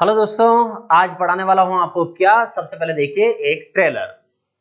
Hello दोस्तों, आज पढ़ाने वाला हूं आपको क्या। सबसे पहले देखिए एक ट्रेलर।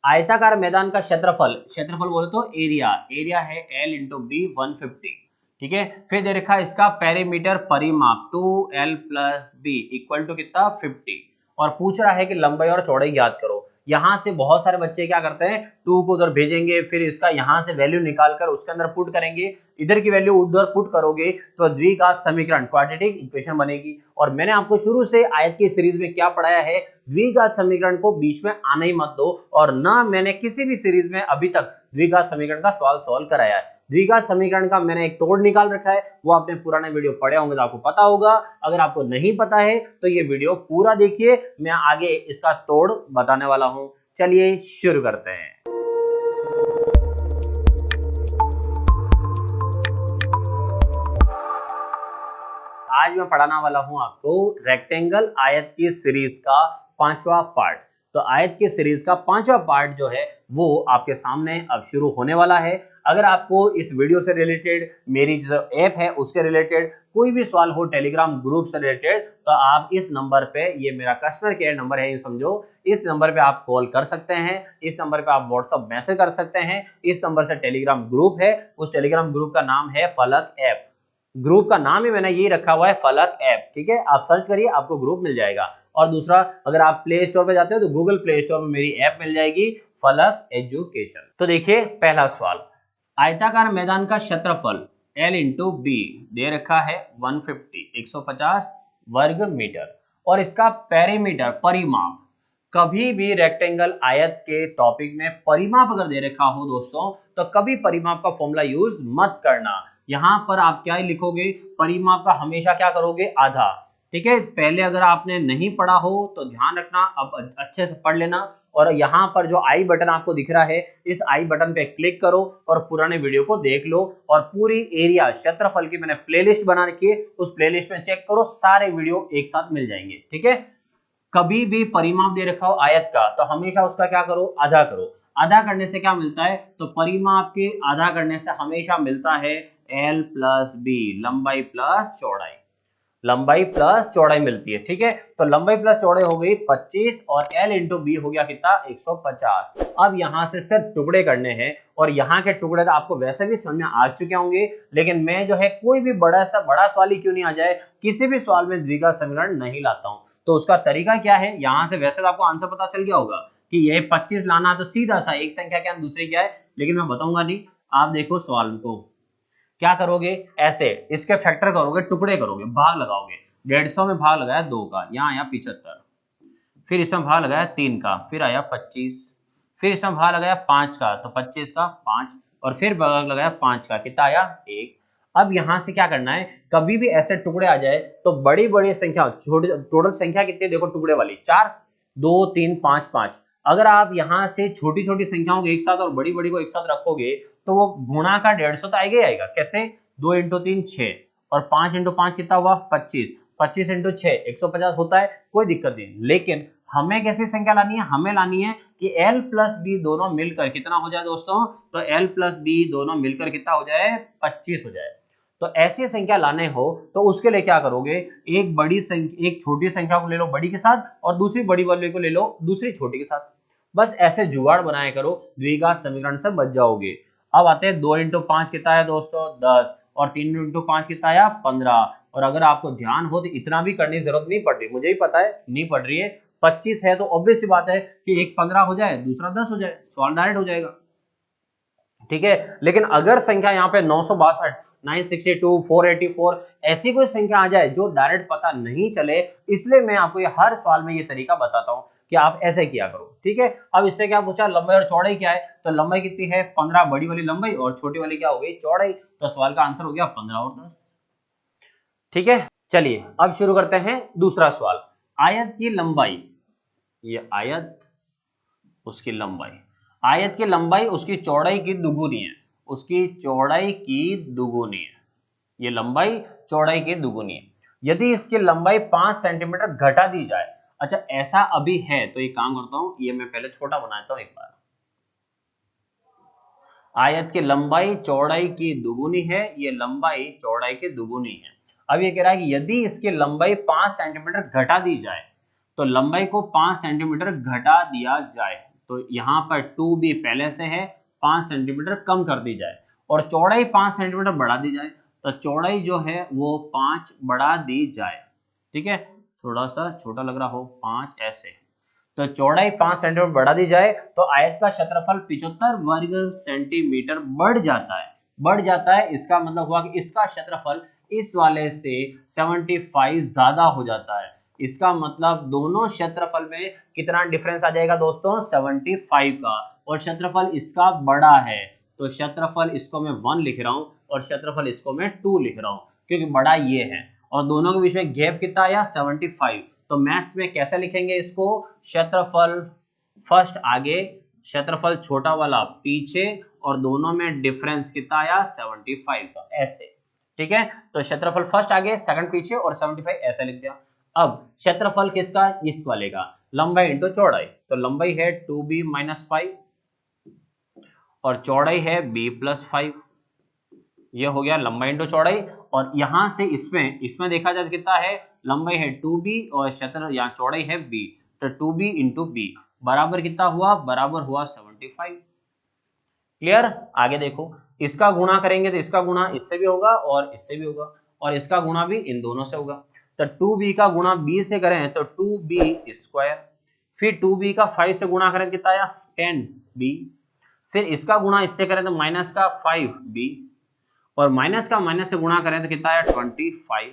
आयताकार मैदान का क्षेत्रफल, क्षेत्रफल बोले तो एरिया, एरिया है L इंटू बी 150। ठीक है, फिर दे रखा है इसका पेरीमीटर परिमाप 2L plus B equal to कितना 50। और पूछ रहा है कि लंबाई और चौड़ाई ज्ञात करो। यहाँ से बहुत सारे बच्चे क्या करते हैं, 2 को उधर भेजेंगे, फिर इसका यहाँ से वैल्यू निकालकर उसके अंदर पुट करेंगे, इधर की वैल्यू उधर पुट करोगे तो द्विघात समीकरण क्वाड्रेटिक इक्वेशन बनेगी। और मैंने आपको शुरू से आयत की सीरीज में क्या पढ़ाया है, द्विघात समीकरण को बीच में आने ही मत दो। और ना मैंने किसी भी सीरीज में अभी तक द्विघात समीकरण का सवाल सॉल्व कराया है। द्विघात समीकरण का मैंने एक तोड़ निकाल रखा है, वो आपने पुराने वीडियो पढ़े होंगे तो आपको पता होगा। अगर आपको नहीं पता है तो ये वीडियो पूरा देखिए, मैं आगे इसका तोड़ बताने वाला हूं। चलिए शुरू करते हैं। आज मैं पढ़ाने वाला हूं आपको रेक्टेंगल आयत की सीरीज का पांचवा पार्ट। तो आयत की सीरीज का पांचवा पार्ट जो है वो आपके सामने अब शुरू होने वाला है। अगर आपको इस वीडियो से रिलेटेड, मेरी जो ऐप है उसके रिलेटेड कोई भी सवाल हो, टेलीग्राम ग्रुप से रिलेटेड, तो आप इस नंबर पे, ये मेरा कस्टमर केयर नंबर है, ये समझो, इस नंबर पे आप कॉल कर सकते हैं, इस नंबर पे आप व्हाट्सएप मैसेज कर सकते हैं। इस नंबर से टेलीग्राम ग्रुप है, उस टेलीग्राम ग्रुप का नाम है फलक ऐप। ग्रुप का नाम ही मैंने यही रखा हुआ है, फलक ऐप। ठीक है, आप सर्च करिए, आपको ग्रुप मिल जाएगा। और दूसरा, अगर आप प्ले स्टोर पे जाते हो तो गूगल प्ले स्टोर में मेरी ऐप मिल जाएगी, फलक एजुकेशन। तो देखिए पहला सवाल, आयताकार मैदान का क्षेत्रफल L इंटू बी दे रखा है 150 वर्ग मीटर, और इसका पेरीमीटर परिमाप। कभी भी रेक्टेंगल आयत के टॉपिक में परिमाप अगर दे रखा हो दोस्तों, तो कभी परिमाप का फॉर्मूला यूज मत करना। यहां पर आप क्या लिखोगे, परिमाप का हमेशा क्या करोगे, आधा। ठीक है, पहले अगर आपने नहीं पढ़ा हो तो ध्यान रखना, अब अच्छे से पढ़ लेना। और यहाँ पर जो आई बटन आपको दिख रहा है, इस आई बटन पे क्लिक करो और पुराने वीडियो को देख लो। और पूरी एरिया क्षेत्रफल की मैंने प्लेलिस्ट बना रखी है, उस प्लेलिस्ट में चेक करो, सारे वीडियो एक साथ मिल जाएंगे। ठीक है, कभी भी परिमाप दे रखा हो आयत का तो हमेशा उसका क्या करो, आधा करो। आधा करने से क्या मिलता है, तो परिमाप के आधा करने से हमेशा मिलता है L प्लस बी, लंबाई प्लस चौड़ाई, लंबाई प्लस चौड़ाई मिलती है। ठीक है, तो लंबाई प्लस चौड़ाई हो गई 25 और L इंटू बी हो गया कितना, 150। अब यहां से सिर्फ टुकड़े करने हैं, और यहाँ के टुकड़े तो आपको वैसे भी समझ में आ चुके होंगे, लेकिन मैं जो है कोई भी बड़ा सवाल ही क्यों नहीं आ जाए, किसी भी सवाल में द्विघात समीकरण नहीं लाता हूं। तो उसका तरीका क्या है, यहां से वैसे तो आपको आंसर पता चल गया होगा कि ये 25 लाना, तो सीधा सा एक संख्या क्या दूसरी क्या है, लेकिन मैं बताऊंगा नहीं। आप देखो सवाल को क्या करोगे, ऐसे इसके फैक्टर करोगे, टुकड़े करोगे, भाग लगाओगे। 150 में भाग लगाया 2 का, यहाँ आया 75, फिर इसमें भाग लगाया 3 का, फिर आया 25, फिर इसमें भाग लगाया 5 का, तो 25 का 5, और फिर भाग लगाया 5 का, कितना आया 1। अब यहां से क्या करना है, कभी भी ऐसे टुकड़े आ जाए तो बड़ी बड़ी संख्या, छोटी टोटल संख्या कितनी देखो टुकड़े वाली, 4, 2, 3, 5, 5। अगर आप यहां से छोटी छोटी संख्याओं को एक साथ और बड़ी बड़ी को एक साथ रखोगे तो वो गुणा का 150 तो आएगा ही आएगा। कैसे, 2 इंटू 3 6, और 5 इंटू 5 कितना हुआ 25, 25 इंटू 6 150 होता है, कोई दिक्कत नहीं। लेकिन हमें कैसी संख्या लानी है, हमें लानी है कि L प्लस बी दोनों मिलकर कितना हो जाए दोस्तों, तो L प्लस बी दोनों मिलकर कितना हो जाए, 25 हो जाए। तो ऐसी संख्या लाने हो तो उसके लिए क्या करोगे, एक बड़ी संख्या, एक छोटी संख्या को ले लो बड़ी के साथ, और दूसरी बड़ी वाले को ले लो दूसरी छोटी के साथ। बस ऐसे जुगाड़ बनाया करो, द्विघात समीकरण से बच जाओगे। अब आते हैं 2 इंटू 5 कितना है दोस्तों 10, और 3 इंटू 5 कितना आया 15। और अगर आपको ध्यान हो तो इतना भी करने की जरूरत नहीं पड़ रही, मुझे ही पता है नहीं पड़ रही है। 25 है तो ऑब्वियस सी बात है कि एक 15 हो जाए, दूसरा 10 हो जाए, सवाल डायरेक्ट हो जाएगा। ठीक है, लेकिन अगर संख्या यहाँ पे 962, 962, 484 ऐसी कोई संख्या आ जाए जो डायरेक्ट पता नहीं चले, इसलिए मैं आपको ये हर सवाल में ये तरीका बताता हूं कि आप ऐसे किया करो। ठीक है, अब इससे क्या पूछा, लंबाई और चौड़ाई क्या है, तो लंबाई कितनी है 15, बड़ी वाली लंबाई, और छोटी वाली क्या हो गई चौड़ाई, तो सवाल का आंसर हो गया 15 और 10। ठीक है, चलिए अब शुरू करते हैं दूसरा सवाल। आयत की लंबाई, ये आयत, उसकी लंबाई, आयत की लंबाई उसकी चौड़ाई की दुगुनी है, उसकी चौड़ाई की दुगुनी है, ये लंबाई चौड़ाई की दुगुनी है। यदि इसकी लंबाई 5 सेंटीमीटर घटा दी जाए, अच्छा ऐसा अभी है तो एक काम करता हूं, ये मैं पहले छोटा बनाता हूं एक बार। आयत की लंबाई चौड़ाई की दुगुनी है, ये लंबाई चौड़ाई की दुगुनी है। अब ये कह रहा है कि यदि इसकी लंबाई 5 सेंटीमीटर घटा दी जाए, तो लंबाई को 5 सेंटीमीटर घटा दिया जाए, तो यहाँ पर 2b पहले से है, 5 सेंटीमीटर कम कर दी जाए और चौड़ाई 5 सेंटीमीटर बढ़ा दी जाए, तो चौड़ाई जो है वो 5 बढ़ा दी जाए। ठीक है, थोड़ा सा छोटा लग रहा हो 5 ऐसे, तो चौड़ाई 5 सेंटीमीटर बढ़ा दी जाए तो आयत का क्षेत्रफल 75 वर्ग सेंटीमीटर बढ़ जाता है। बढ़ जाता है इसका मतलब हुआ कि इसका क्षेत्रफल इस वाले से 75 ज्यादा हो जाता है। इसका मतलब दोनों क्षेत्रफल में कितना डिफरेंस आ जाएगा दोस्तों, 75 का, और क्षेत्रफल इसका बड़ा है, तो क्षेत्रफल इसको मैं 1 लिख रहा हूं और क्षेत्रफल इसको मैं 2 लिख रहा हूं, क्योंकि बड़ा ये है और दोनों के बीच में गैप कितना आया, 75। तो मैथ्स में कैसे लिखेंगे इसको, क्षेत्रफल फर्स्ट आगे, क्षेत्रफल छोटा वाला पीछे, और दोनों में डिफरेंस कितना आया, 75 का, ऐसे। ठीक है, तो क्षेत्रफल फर्स्ट आगे, सेकंड पीछे और 75 ऐसे लिख दिया। अब क्षेत्रफल किसका, इस वाले का, लंबाई इंटू चौड़ाई, तो लंबाई है 2b - 5 और चौड़ाई है b + 5, ये हो गया लंबाई इंटू चौड़ाई। और यहां से इसमें देखा जाए कितना है, लंबाई है 2b और क्षेत्र या चौड़ाई है b, तो 2b × b बराबर कितना हुआ, बराबर हुआ 75। क्लियर, आगे देखो, इसका गुणा करेंगे तो इसका गुणा इससे भी होगा और इससे भी होगा और इसका गुणा भी इन दोनों से होगा, तो 2b का गुणा b से करें तो 2b², फिर 2b का 5 से गुणा करें तो कितना आया, 10b, फिर इसका गुणा इससे करें तो माइनस का 5b, और माइनस का माइनस से गुणा करें तो कितना आया, 25,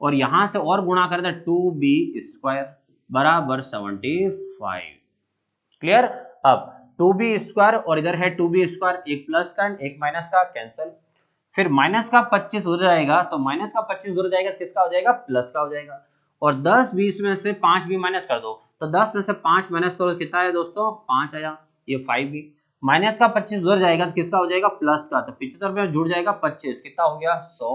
और यहां से और गुणा करें तो 2b² बराबर 75। क्लियर, अब 2b² और इधर है 2b², एक प्लस का एक माइनस का कैंसिल, फिर माइनस का 25 उधर जाएगा तो माइनस का 25 उधर जाएगा, किसका हो जाएगा, प्लस का हो जाएगा, और 10 20 में से 5 भी माइनस कर दो, तो 10 में से 5 माइनस करो कितना आया दोस्तों, 5 आया, ये 5 भी, माइनस का 25 उधर जाएगा तो किसका हो जाएगा, प्लस का, तो 75 में जुड़ जाएगा 25, कितना हो गया, 100।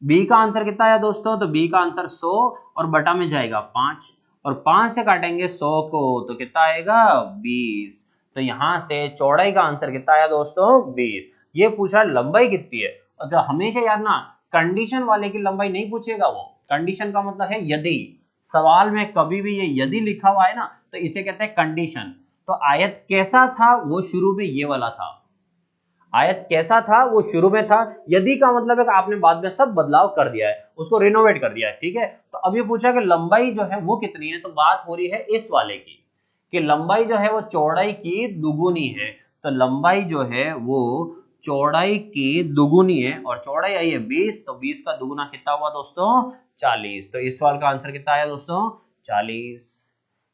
बी का आंसर कितना आया दोस्तों, तो बी का आंसर 100 और बटा में जाएगा 5, और 5 से काटेंगे 100 को तो कितना आएगा, 20। तो यहां से चौड़ाई का आंसर कितना आया दोस्तों, 20। ये पूछा लंबाई कितनी है, तो हमेशा याद ना, कंडीशन वाले की लंबाई नहीं पूछेगा, वो कंडीशन का मतलब है यदि, सवाल में कभी भी ये यदि लिखा हुआ है ना तो इसे कहते हैं कंडीशन। तो आयत कैसा था, वो शुरू में ये वाला था, आयत कैसा था वो शुरू में था, यदि का मतलब है कि आपने बाद में सब बदलाव कर दिया है, उसको रिनोवेट कर दिया है। ठीक है, तो अब ये पूछा कि लंबाई जो है वो कितनी है, तो बात हो रही है इस वाले की, कि लंबाई जो है वो चौड़ाई की दुगुनी है, तो लंबाई जो है वो चौड़ाई की दुगुनी है, और चौड़ाई आई है 20, तो 20 का दुगुना कितना हुआ दोस्तों, 40। तो इस सवाल का आंसर कितना आया दोस्तों, 40।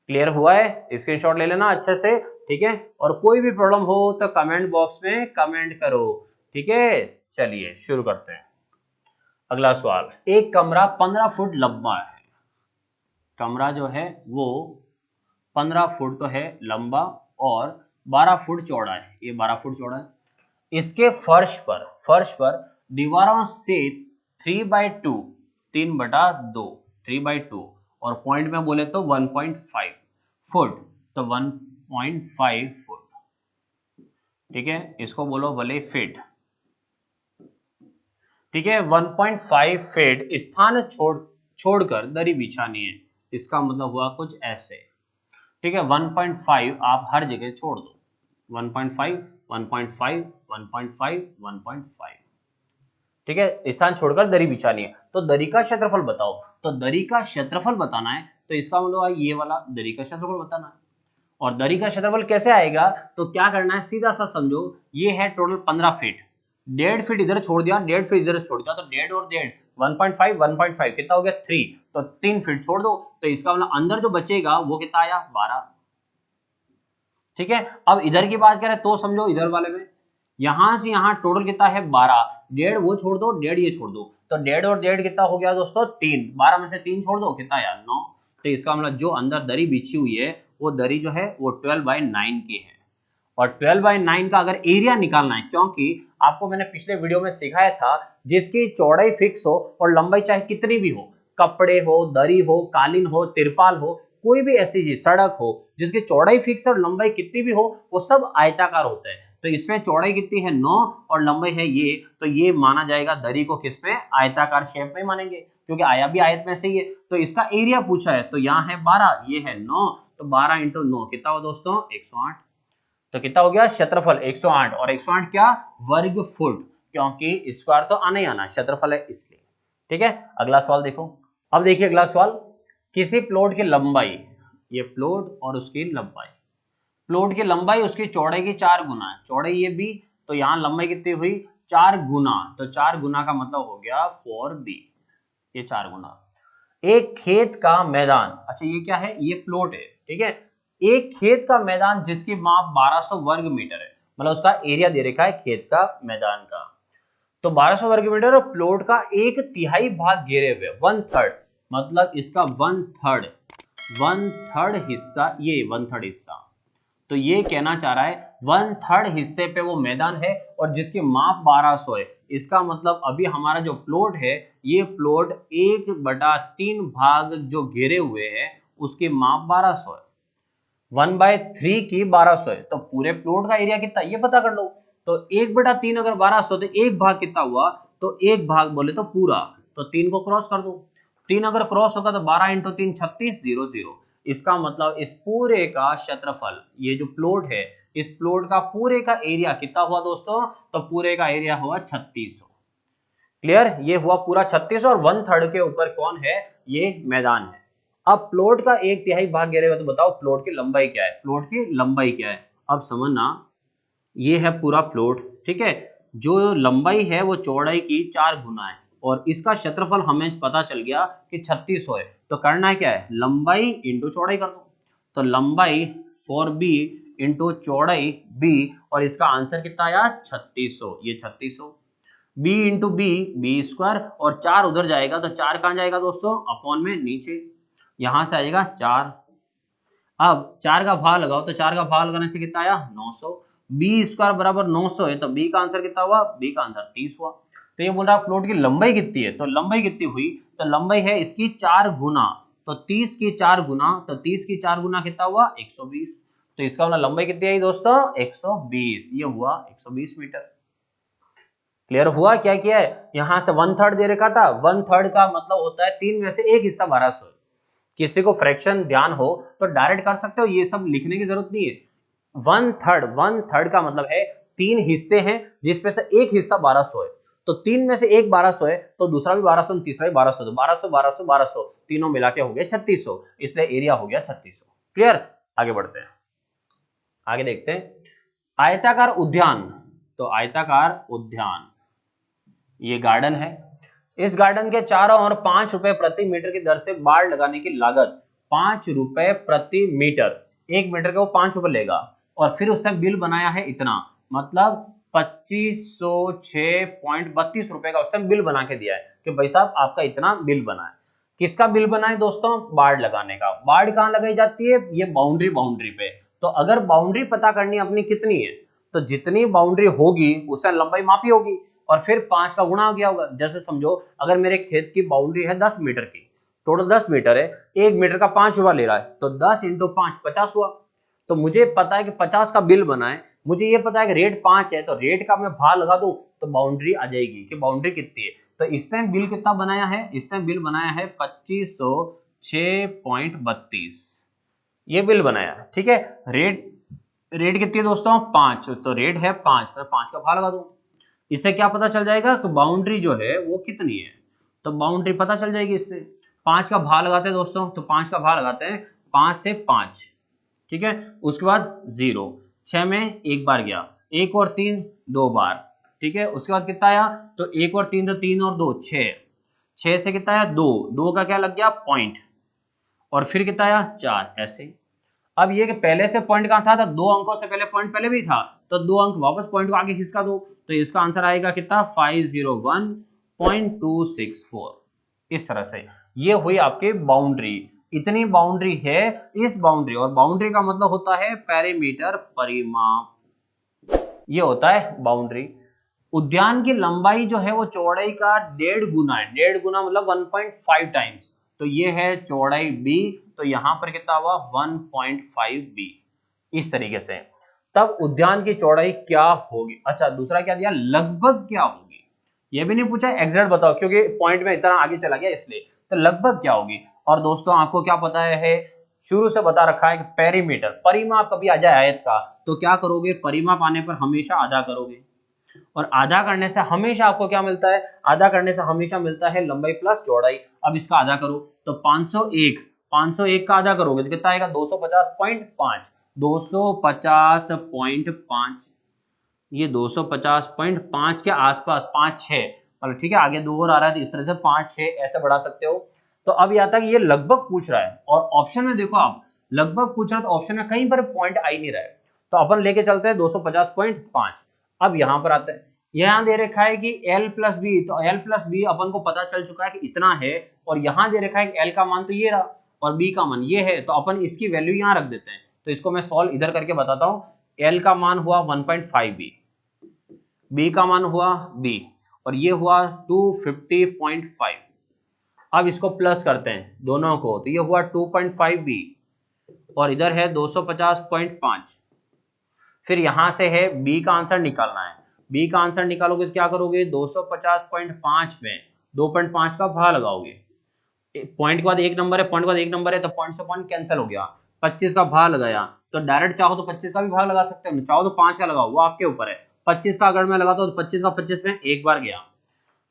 क्लियर हुआ है, स्क्रीनशॉट ले लेना अच्छे से। ठीक है, और कोई भी प्रॉब्लम हो तो कमेंट बॉक्स में कमेंट करो। ठीक है, चलिए शुरू करते हैं। अगला सवाल, एक कमरा 15 फुट लंबा है, कमरा जो है वो 15 फुट तो है लंबा और 12 फुट चौड़ा है, ये 12 फुट चौड़ा है। इसके फर्श पर दीवारों से 3/2 3/2 3/2 और पॉइंट में बोले तो 1.5 फुट, तो 1.5 फुट। ठीक है, इसको बोलो भले फीट। ठीक है, 1.5 फीट स्थान छोड़कर दरी बिछानी है, इसका मतलब हुआ कुछ ऐसे। ठीक है, 1.5 आप हर जगह छोड़ दो, 1.5 1.5 1.5 1.5। ठीक है, स्थान छोड़कर दरी बिछानी है, तो दरी का क्षेत्रफल बताओ, तो दरी का क्षेत्रफल बताना है, तो इसका मतलब ये वाला दरी का क्षेत्रफल बताना है। और दरी का क्षेत्रफल कैसे आएगा, तो क्या करना है, सीधा सा समझो, ये है टोटल 15 फीट, 1.5 फीट इधर छोड़ दिया, 1.5 फीट इधर छोड़ दिया, तो 1.5 और 1.5 1.5 कितना हो गया, 3, तो 3 फीट छोड़ दो, तो इसका मतलब अंदर जो बचेगा वो कितना आया, 12। ठीक है, अब इधर की बात करें तो समझो, इधर वाले में यहां से यहां टोटल कितना है, 12, 1.5 वो छोड़ दो, 1.5 ये छोड़ दो, तो 1.5 और 1.5 कितना हो गया दोस्तों, 3, 12 में से 3 छोड़ दो, कितना आया, 9। तो इसका मतलब जो अंदर दरी बिछी हुई है वो दरी जो है वो 12/9 की है, और 12/9 का अगर एरिया निकालना है, क्योंकि आपको मैंने पिछले वीडियो में सिखाया था, जिसकी चौड़ाई फिक्स हो और लंबाई चाहे कितनी भी हो, कपड़े हो, दरी हो, कालीन हो, तिरपाल हो, कोई भी ऐसी चीज, सड़क हो, जिसकी चौड़ाई फिक्स और लंबाई कितनी भी हो, वो सब आयताकार होते हैं। तो इसमें चौड़ाई कितनी है, 9 और लंबाई है ये, तो ये माना जाएगा दरी को किसमें, आयताकार शेप में मानेंगे। क्योंकि आया भी आयत में से ही है। तो इसका एरिया पूछा है, तो यहाँ है 12, ये है 9, तो 12 इंटू 9 कितना हुआ दोस्तों 108। तो कितना हो गया क्षेत्रफल 108, और 108 क्या वर्ग फुट, क्योंकि स्क्वायर तो आना ही आना, क्षेत्रफल है इसलिए। ठीक है, अगला सवाल देखो। अब देखिए अगला सवाल, किसी प्लॉट की लंबाई, ये प्लॉट और उसकी लंबाई, प्लॉट की लंबाई उसकी चौड़ाई की 4 गुना है, चौड़ाई ये बी, तो यहाँ लंबाई कितनी हुई 4 गुना, तो 4 गुना का मतलब हो गया 4b, ये 4 गुना। एक खेत का मैदान, अच्छा ये क्या है, ये प्लॉट है, ठीक है, एक खेत का मैदान जिसकी माप 1200 वर्ग मीटर है, मतलब उसका एरिया दे रखा है खेत का मैदान का, तो 1200 वर्ग मीटर, और प्लॉट का 1/3 भाग घेरे हुए 1/3, मतलब इसका 1/3 हिस्सा, ये 1/3 हिस्सा, तो ये कहना चाह रहा है 1/3 हिस्से पे वो मैदान है और जिसकी माप 1200 है, इसका मतलब अभी हमारा जो प्लॉट है, ये प्लॉट 1/3 भाग जो घेरे हुए है उसकी माप 1200 है, 1/3 की 1200 है, तो पूरे प्लॉट का एरिया कितना ये पता कर लो। तो 1/3 अगर 1200 तो एक भाग कितना हुआ, तो एक भाग बोले तो पूरा, तो 3 को क्रॉस कर दो, 3 अगर क्रॉस होगा तो 12 इंटू 3 36, 0 0, इसका मतलब इस पूरे का क्षेत्रफल, ये जो प्लॉट है इस प्लॉट का पूरे का एरिया कितना हुआ दोस्तों, तो पूरे का एरिया हुआ 3600। क्लियर, ये हुआ पूरा 3600, और 1/3 के ऊपर कौन है, ये मैदान है। अब प्लॉट का 1/3 भाग घेरे हुए, तो बताओ प्लॉट की लंबाई क्या है, प्लॉट की लंबाई क्या है। अब समझना, ये है पूरा प्लॉट, ठीक है, जो लंबाई है वो चौड़ाई की 4 गुना है, और इसका क्षेत्रफल हमें पता चल गया कि 3600 है, तो करना है क्या है, लंबाई इंटू चौड़ाई कर दो, तो लंबाई 4b इंटू चौड़ाई b, और इसका आंसर कितना आया 3600, ये 3600, b इंटू बी स्क्वायर, और 4 उधर जाएगा तो 4 कहां जाएगा दोस्तों, अपॉन में नीचे, यहां से आएगा 4। अब 4 का भाग लगाओ, तो 4 का भाग लगाने से कितना आया 900, बी स्क्वायर बराबर 900 है, तो बी का आंसर कितना हुआ, बी का आंसर 30 हुआ। तो ये बोल रहा है प्लॉट की लंबाई कितनी है, तो लंबाई कितनी हुई, तो लंबाई है इसकी 4 गुना, तो 30 की 4 गुना, तो 30 की 4 गुना कितना हुआ 120, तो इसका मतलब लंबाई कितनी आई दोस्तों 120, ये हुआ 120 मीटर। क्लियर हुआ, क्या किया है, यहां से 1/3 दे रखा था, 1/3 का मतलब होता है 3 में से एक हिस्सा 1200, किसी को फ्रैक्शन ध्यान हो तो डायरेक्ट कर सकते हो, ये सब लिखने की जरूरत नहीं है। 1/3 का मतलब है 3 हिस्से हैं जिसमें से एक हिस्सा 1200 है, तो 3 में से एक 1200 है, तो दूसरा भी 1200, तीसरा भी 1200, तो 1200 1200 1200 तीनों मिला के हो गया 3600, इसलिए एरिया हो गया 3600। क्लियर, आगे बढ़ते हैं, आगे देखते हैं आयताकार उद्यान। तो आयताकार उद्यान, ये गार्डन है, इस गार्डन के चारों ओर 5 रुपए प्रति मीटर की दर से बाड़ लगाने की लागत 5 रुपए प्रति मीटर, 1 मीटर का वो 5 रुपए लेगा, और फिर उसने बिल बनाया है इतना, मतलब 2506.32 रुपए का उसने बिल बना के दिया है कि भाई साहब आपका इतना बिल बना है। किसका बिल बना है दोस्तों, बाड़ लगाने का। बाड़ कहाँ लगाई जाती है, ये बाउंड्री पे। तो अगर बाउंड्री पता करनी अपनी कितनी है, तो जितनी बाउंड्री होगी उससे लंबाई मापी होगी, और फिर 5 का गुणा हो गया होगा। जैसे समझो अगर मेरे खेत की बाउंड्री है 10 मीटर की, टोटल 10 मीटर है, 1 मीटर का 5 रुपया ले रहा है, तो 10 इंटू 5 50 हुआ। तो मुझे पता है कि 50 का बिल बना है, मुझे ये पता है कि रेट 5 है, तो रेट का मैं भाग लगा दूं तो बाउंड्री आ जाएगी कि बाउंड्री कितनी है। तो इस टाइम बिल कितना बनाया है, इस टाइम बिल बनाया है 2506.32, ये बिल बनाया है, ठीक है। रेट रेट कितनी है दोस्तों 5, तो रेट है 5, मैं 5 का भाग लगा दूं, इससे क्या पता चल जाएगा कि बाउंड्री जो है वो कितनी है, तो बाउंड्री पता चल जाएगी इससे। 5 का भाग लगाते हैं दोस्तों, तो 5 का भाग लगाते हैं 5 से 5, ठीक है, उसके बाद 0, 6 में एक बार गया, 1 और 3 2 बार, ठीक है, उसके बाद कितना आया, तो 1 और 3 तो 3 और 2 6, 6 से कितना आया 2, 2 का क्या लग गया पॉइंट, और फिर कितना आया 4, ऐसे। अब ये कि पहले से पॉइंट कहां था, तो 2 अंकों से पहले पॉइंट पहले भी था, तो 2 अंक वापस पॉइंट को आगे खिसका दो, तो इसका आंसर आएगा कितना 501.264। इस तरह से ये हुई आपकी बाउंड्री, इतनी बाउंड्री है इस बाउंड्री, और बाउंड्री का मतलब होता है पेरीमीटर, परिमाप, ये होता है बाउंड्री। उद्यान की लंबाई जो है वो चौड़ाई का 1.5 गुना है, 1.5 गुना मतलब 1.5 टाइम्स, तो ये है चौड़ाई b, तो यहां पर कितना हुआ 1.5b, इस तरीके से। तब उद्यान की चौड़ाई क्या होगी, अच्छा दूसरा क्या दिया लगभग क्या होगी, ये भी नहीं पूछा एग्जैक्ट बताओ, क्योंकि पॉइंट में इतना आगे चला गया इसलिए। तो लगभग क्या होगी। और दोस्तों आपको क्या पता है, शुरू से बता रखा है कि पेरीमीटर, परिमाप कभी आ जाए आयत का तो क्या करोगे, परिमाप आने पर हमेशा आधा करोगे। और आधा करने से हमेशा आपको क्या मिलता है, आधा करने से हमेशा मिलता है लंबाई प्लस चौड़ाई। अब इसका आधा करो तो 501, 501 का आधा करोगे तो कितना आएगा, 250.5, 250.5, ये 250.5 के आसपास 5-6, मतलब ठीक है, आगे 2 और आ रहा है तो इस तरह से 5-6 ऐसे बढ़ा सकते हो। तो अब यहाँ तक ये लगभग पूछ रहा है, और ऑप्शन में देखो आप लगभग पूछ रहा है तो ऑप्शन में कहीं पर पॉइंट आ ही नहीं रहा है, तो अपन लेके चलते हैं 250.5। अब यहाँ पर आते हैं, यहाँ दे रखा है कि L प्लस बी, तो L प्लस बी अपन को पता चल चुका है कि इतना है, और यहाँ दे रखा है कि L का मान तो ये रहा और B का मान ये है, तो अपन इसकी वैल्यू यहाँ रख देते हैं। तो इसको मैं सॉल्व इधर करके बताता हूँ। L का मान हुआ 1.5B, B का मान हुआ B, और ये हुआ 250.5। अब इसको प्लस करते हैं दोनों को, तो ये हुआ 2.5B, और इधर है 250.5। फिर यहां से है B का आंसर निकालना है। B का आंसर निकालोगे तो क्या करोगे, 250.5 में 2.5 का भाग लगाओगे, पॉइंट के बाद एक नंबर है, पॉइंट के बाद एक नंबर है, तो पॉइंट से पॉइंट कैंसिल हो गया। 25 का भाग लगाया, तो डायरेक्ट चाहो तो 25 का भी भाग लगा सकते हो, चाहो तो 5 का लगाओ, वो आपके ऊपर है। 25 का अगर मैं लगाता हूं तो 25 का 25 में एक बार गया,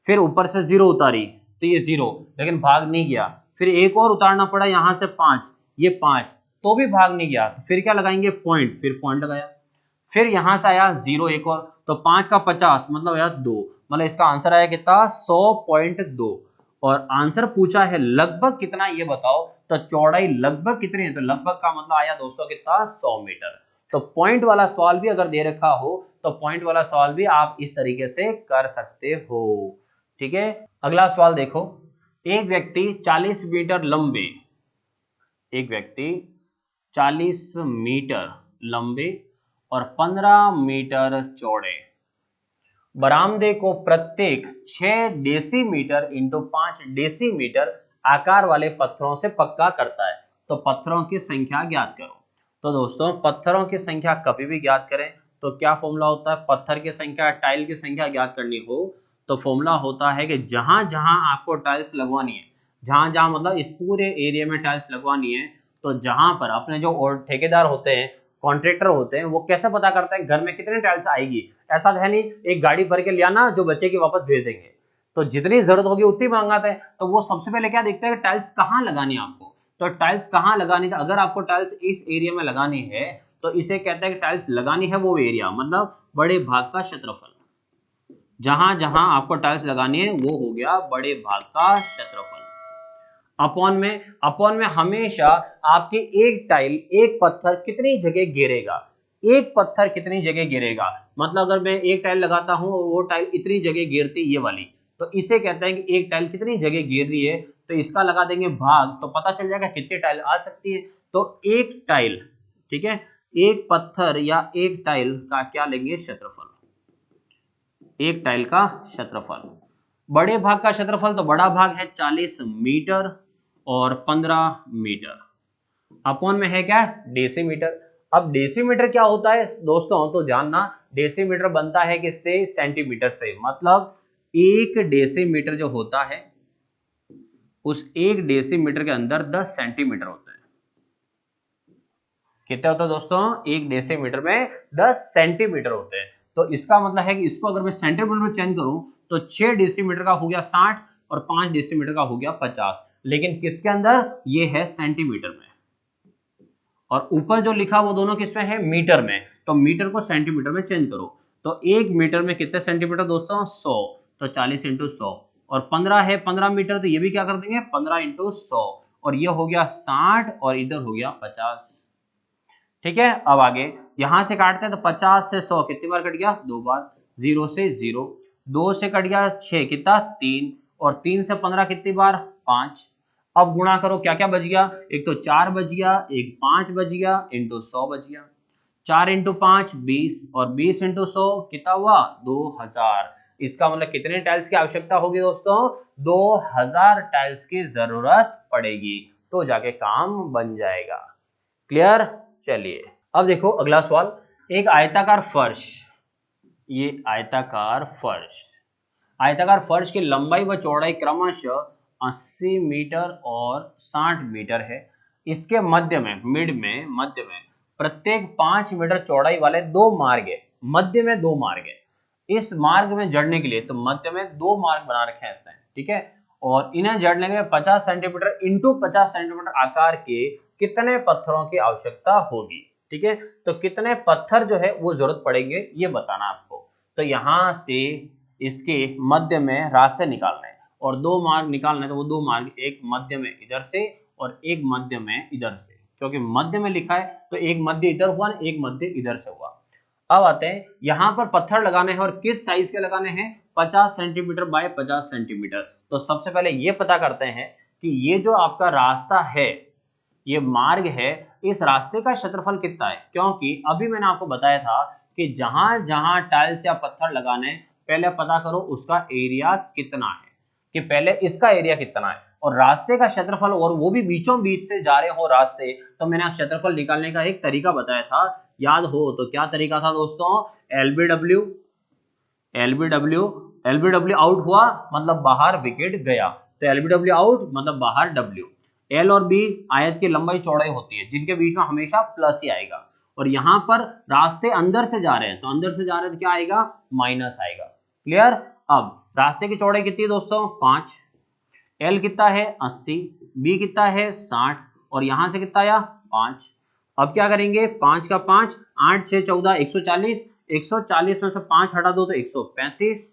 फिर ऊपर से 0 उतारी तो ये 0, लेकिन भाग नहीं गया। फिर एक और उतारना पड़ा यहां से 5, ये 5, तो भी भाग नहीं गया। तो फिर क्या लगाएंगे, पॉइंट, फिर पॉइंट लगाया। फिर यहां से आया 0 एक और, तो 5 का 50 मतलब आया 2, मतलब इसका आंसर आया कितना, 100.2। और आंसर पूछा है लगभग कितना ये बताओ, तो चौड़ाई लगभग कितनी है, तो लगभग का मतलब आया दोस्तों कितना, 100 मीटर। तो पॉइंट वाला सवाल भी अगर दे रखा हो तो पॉइंट वाला सवाल भी आप इस तरीके से कर सकते हो। ठीक है, अगला सवाल देखो। एक व्यक्ति 40 मीटर लंबे, एक व्यक्ति 40 मीटर लंबे और 15 मीटर चौड़े बरामदे को प्रत्येक 6 डेसीमीटर इंटू 5 डेसीमीटर आकार वाले पत्थरों से पक्का करता है, तो पत्थरों की संख्या ज्ञात करो। तो दोस्तों पत्थरों की संख्या कभी भी ज्ञात करें तो क्या फॉर्मूला होता है, पत्थर की संख्या, टाइल की संख्या ज्ञात करनी हो तो फॉर्मूला होता है कि जहां जहां आपको टाइल्स लगवानी है, जहां जहां मतलब इस पूरे एरिया में टाइल्स लगवानी है, तो जहां पर अपने जो और ठेकेदार होते हैं, कॉन्ट्रैक्टर होते हैं, वो कैसे पता करते हैं घर में कितने टाइल्स आएगी। ऐसा है नहीं एक गाड़ी भर के ले आना जो बच्चे की वापस भेज देंगे, तो जितनी जरूरत होगी उतनी मंगाते हैं। तो वो सबसे पहले क्या देखते हैं, टाइल्स कहाँ लगानी है आपको, तो टाइल्स कहाँ लगानी है, अगर आपको टाइल्स इस एरिया में लगानी है तो इसे कहते हैं कि टाइल्स लगानी है वो एरिया, मतलब बड़े भाग का क्षेत्रफल। जहां जहां आपको टाइल्स लगानी है वो हो गया बड़े भाग का क्षेत्रफल। अपॉन में हमेशा आपकी एक टाइल, एक पत्थर कितनी जगह गिरेगा, एक पत्थर कितनी जगह गिरेगा, मतलब अगर मैं एक टाइल लगाता हूं और वो टाइल इतनी जगह गिरती ये वाली, तो इसे कहते हैं कि एक टाइल कितनी जगह गिर रही है, तो इसका लगा देंगे भाग, तो पता चल जाएगा कितनी टाइल आ सकती है। तो एक टाइल, ठीक है, एक पत्थर या एक टाइल का क्या लेंगे, क्षेत्रफल, एक टाइल का क्षेत्रफल। बड़े भाग का क्षेत्रफल, तो बड़ा भाग है 40 मीटर और 15 मीटर, अपॉन में है क्या, डेसीमीटर। अब डेसीमीटर क्या होता है दोस्तों, तो जानना, डेसीमीटर बनता है किससे, सेंटीमीटर से, मतलब एक डेसीमीटर जो होता है उस एक डेसीमीटर के अंदर 10 सेंटीमीटर होते हैं। कितने होते हैं दोस्तों, एक डेसीमीटर में 10 सेंटीमीटर होते हैं। तो इसका मतलब है कि इसको अगर मैं सेंटीमीटर में चेंज करूं तो 6 डेसीमीटर का हो गया 60 और 5 डेसीमीटर का हो गया 50, लेकिन किसके अंदर, ये है सेंटीमीटर में, और ऊपर जो लिखा वो दोनों किसमें है, मीटर में। तो मीटर को सेंटीमीटर में चेंज करो, तो एक मीटर में कितने सेंटीमीटर दोस्तों, 100, तो 40 इंटू 100, और 15 है 15 मीटर, तो ये भी क्या कर देंगे 15 इंटू 100, और ये हो गया 60 और इधर हो गया 50। ठीक है, अब आगे यहां से काटते हैं तो 50 से 100 कितनी बार कट गया, 2 बार, 0 से 0, 2 से कट गया 6 कितना 3, और 3 से 15 कितनी बार 5। अब गुणा करो क्या क्या बच गया, एक तो 4 बच गया, एक 5 बच गया, इंटू 100 बच गया, 4 इंटू 5 20, और 20 इंटू 100 कितना हुआ 2000। इसका मतलब कितने टाइल्स की आवश्यकता होगी दोस्तों, 2000 टाइल्स की जरूरत पड़ेगी, तो जाके काम बन जाएगा। क्लियर, चलिए अब देखो अगला सवाल। एक आयताकार फर्श, ये आयताकार फर्श आयताकार फर्श की लंबाई व चौड़ाई क्रमशः 80 मीटर और 60 मीटर है। इसके मध्य में मध्य में प्रत्येक 5 मीटर चौड़ाई वाले दो मार्ग है। मध्य में दो मार्ग है। इस मार्ग में जड़ने के लिए तो मध्य में दो मार्ग बना रखे हैं इसने, ठीक है। और इन्हें जड़ने के लिए 50 सेंटीमीटर इंटू 50 सेंटीमीटर आकार के कितने पत्थरों की आवश्यकता होगी, ठीक है। तो कितने पत्थर जो है वो जरूरत पड़ेंगे ये बताना आपको। तो यहां से इसके मध्य में रास्ते निकालने हैं और दो मार्ग निकालने, तो वो दो मार्ग एक मध्य में इधर से और एक मध्य में इधर से, क्योंकि मध्य में लिखा है तो एक मध्य इधर हुआ एक मध्य इधर से हुआ। अब आते हैं यहां पर पत्थर लगाने हैं और किस साइज के लगाने हैं, 50 सेंटीमीटर बाय 50 सेंटीमीटर। तो सबसे पहले ये पता करते हैं कि ये जो आपका रास्ता है, ये मार्ग है, इस रास्ते का क्षेत्रफल कितना है। क्योंकि अभी मैंने आपको बताया था कि जहां जहां टाइल्स या पत्थर लगाने पहले पता करो उसका एरिया कितना है, कि पहले इसका एरिया कितना है और रास्ते का क्षेत्रफल, और वो भी बीचों बीच से जा रहे हो रास्ते। तो मैंने क्षेत्रफल निकालने का एक तरीका बताया था, याद हो तो क्या तरीका था दोस्तों, एलबीडब्ल्यू एलबीडब्ल्यू आउट हुआ मतलब बाहर विकेट गया, तो एलबीडब्ल्यू आउट मतलब बाहर डब्ल्यू। एल और बी आयत की लंबाई चौड़ाई होती है जिनके बीच में हमेशा प्लस ही आएगा। और यहां पर रास्ते अंदर से जा रहे हैं तो अंदर से जा रहे हैं तो क्या आएगा, माइनस आएगा। क्लियर। अब रास्ते की चौड़ाई कितनी है दोस्तों, 5। एल कितना है 80, बी कितना है 60 और यहां से कितना आया 5। अब क्या करेंगे, 5 का 5, 8 6 14 140, 140 में से 5 हटा दो तो 135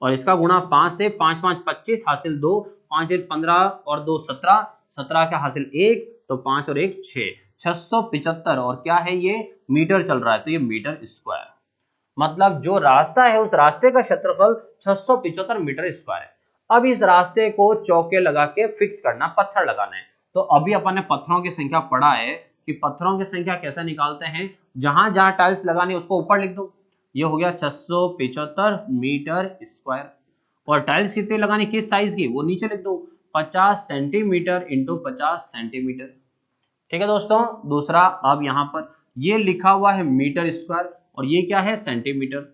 और इसका गुणा 5 से, 5 5 25 हासिल 2, 5 1 15 और 2 17, 17 का हासिल 1 तो 5 और 1 6, 675 और क्या है ये मीटर चल रहा है तो ये मीटर स्क्वायर। मतलब जो रास्ता है उस रास्ते का क्षेत्रफल 675 मीटर स्क्वायर है। अब इस रास्ते को चौके लगा के फिक्स करना, पत्थर लगाना है। तो अभी अपन ने पत्थरों की संख्या पढ़ा है कि पत्थरों की संख्या कैसे निकालते हैं, जहां जहां टाइल्स लगानी है उसको ऊपर लिख दो, ये हो गया 675 मीटर स्क्वायर। और टाइल्स कितनी लगानी, किस साइज की, वो नीचे लिख दो 50 सेंटीमीटर इंटू 50 सेंटीमीटर, ठीक है दोस्तों। दूसरा, अब यहां पर ये लिखा हुआ है मीटर स्क्वायर और ये क्या है सेंटीमीटर।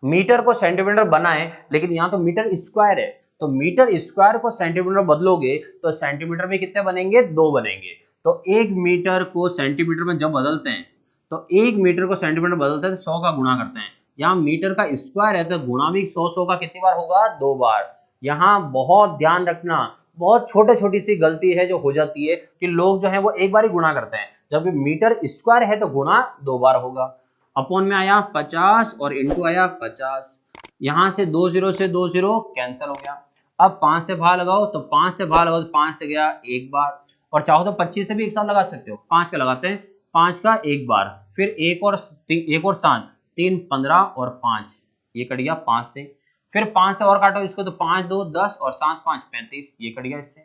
मीटर को सेंटीमीटर बनाए लेकिन यहाँ तो मीटर स्क्वायर है, तो मीटर स्क्वायर को सेंटीमीटर बदलोगे तो सेंटीमीटर में कितने बनेंगे, 2 बनेंगे। तो 1 मीटर को सेंटीमीटर में जब बदलते हैं तो 1 मीटर को सेंटीमीटर बदलते हैं तो 100 का गुणा करते हैं। यहाँ मीटर का स्क्वायर है तो गुणा भी 100 का कितनी बार होगा, 2 बार। यहाँ बहुत ध्यान रखना, बहुत छोटी सी गलती है जो हो जाती है कि लोग जो है वो एक बार ही गुणा करते हैं, जबकि मीटर स्क्वायर है तो गुणा 2 बार होगा। अपॉन में आया 50 और इंटू आया 50, यहां से 2 0 से 2 0 कैंसिल हो गया। अब 5 से भाग लगाओ तो 5 से भाग लगाओ तो 5 से गया एक बार, और चाहो तो 25 से भी एक साथ लगा सकते हो। 5 का लगाते हैं, 5 का एक बार, फिर एक और 7, 3 15 और 5 ये कट गया 5 से, फिर 5 से और काटो इसको तो 5 2 10 और 7 5 35 ये कट गया इससे,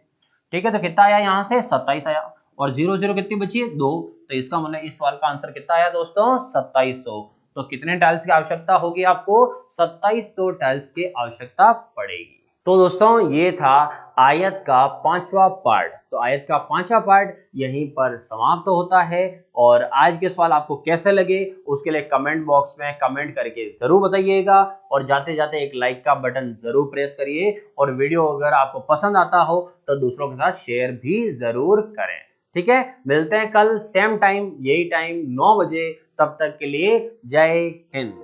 ठीक है। तो कितना आया यहाँ से 27 आया और 0 0 कितनी बची है 2, तो इसका मतलब इस सवाल का आंसर कितना आया दोस्तों 2700। तो कितने टाइल्स की आवश्यकता होगी आपको, 2700 टाइल्स की आवश्यकता पड़ेगी। तो दोस्तों ये था आयत का 5वां पार्ट। तो आयत का 5वां पार्ट यहीं पर समाप्त होता है। और आज के सवाल आपको कैसे लगे उसके लिए कमेंट बॉक्स में कमेंट करके जरूर बताइएगा और जाते जाते एक लाइक का बटन जरूर प्रेस करिए और वीडियो अगर आपको पसंद आता हो तो दूसरों के साथ शेयर भी जरूर करें, ठीक है। मिलते हैं कल सेम टाइम यही टाइम 9 बजे, तब तक के लिए जय हिंद।